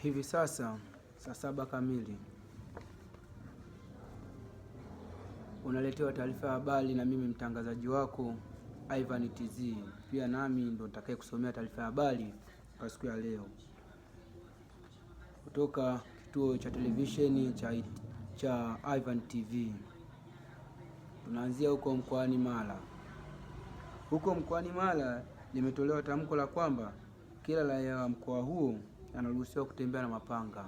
Hivi sasa saa 7 kamili unaletewa taarifa ya habari na mimi mtangazaji wako Ivan TZ. Pia nami ndo nitakaye kusomea taarifa ya habari kwa siku ya leo kutoka kituo cha televisheni cha Ivan TV. Tunaanzia huko mkoani Mara. Huko mkoani Mara limetolewa tamko la kwamba kila raia wa mkoa huo anaruhusiwa kutembea na mapanga.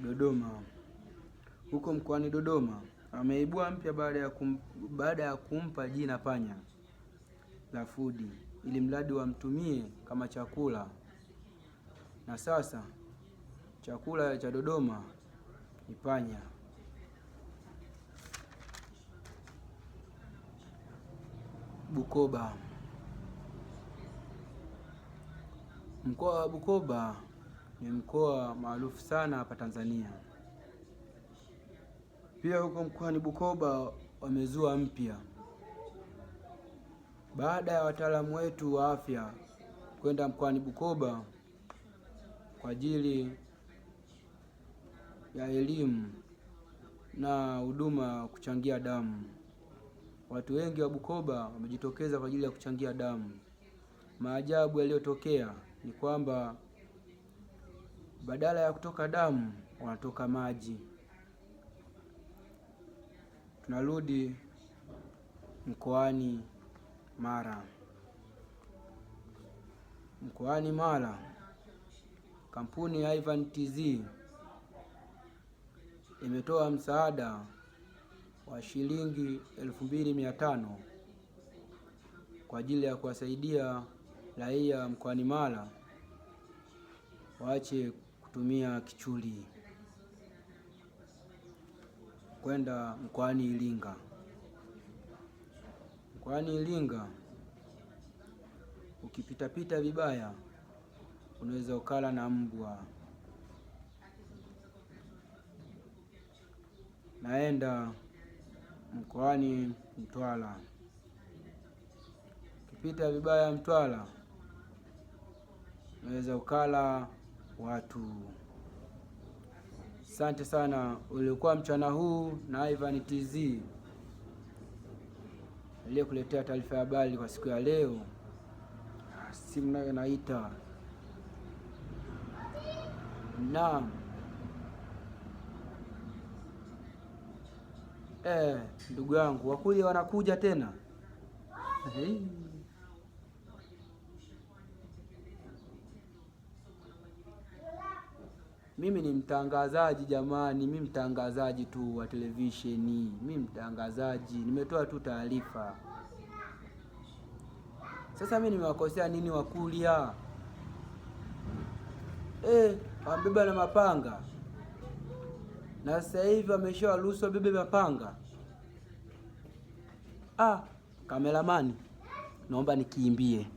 Dodoma. Huko mkoani Dodoma ameibua mpya baada ya kumpa jina panya la fudi ili mradi wamtumie kama chakula, na sasa chakula cha Dodoma ni panya. Bukoba. Mkoa wa Bukoba ni mkoa maarufu sana hapa Tanzania. Pia huko mkoani Bukoba wamezua mpya baada ya wataalamu wetu wa afya kwenda mkoani Bukoba kwa ajili ya elimu na huduma kuchangia damu. Watu wengi wa Bukoba wamejitokeza kwa ajili ya kuchangia damu. Maajabu yaliyotokea ni kwamba badala ya kutoka damu wanatoka maji. Tunarudi mkoani Mara. Mkoani Mara, kampuni ya Ivan TZ imetoa msaada wa shilingi 2500 kwa ajili ya kuwasaidia raia mkoani Mara waache kutumia kichuli. Kwenda mkoani Iringa. Mkoani Iringa ukipitapita vibaya unaweza ukala na mbwa. Naenda mkoani Mtwara. Ukipita vibaya Mtwara unaweza ukala watu. Asante sana. Ulikuwa mchana huu na Ivan TZ aliyekuletea taarifa ya habari kwa siku ya leo. Simu nayo naita. Naam. Ndugu yangu wakuli wanakuja tena. Mimi ni mtangazaji jamani, mimi mtangazaji tu wa televisheni, mimi mtangazaji, nimetoa tu taarifa. Sasa mimi nimewakosea nini wakulia? Wambeba na mapanga, na sasa hivi wameshawaruhusu wabebe mapanga. Kameramani, naomba nikimbie.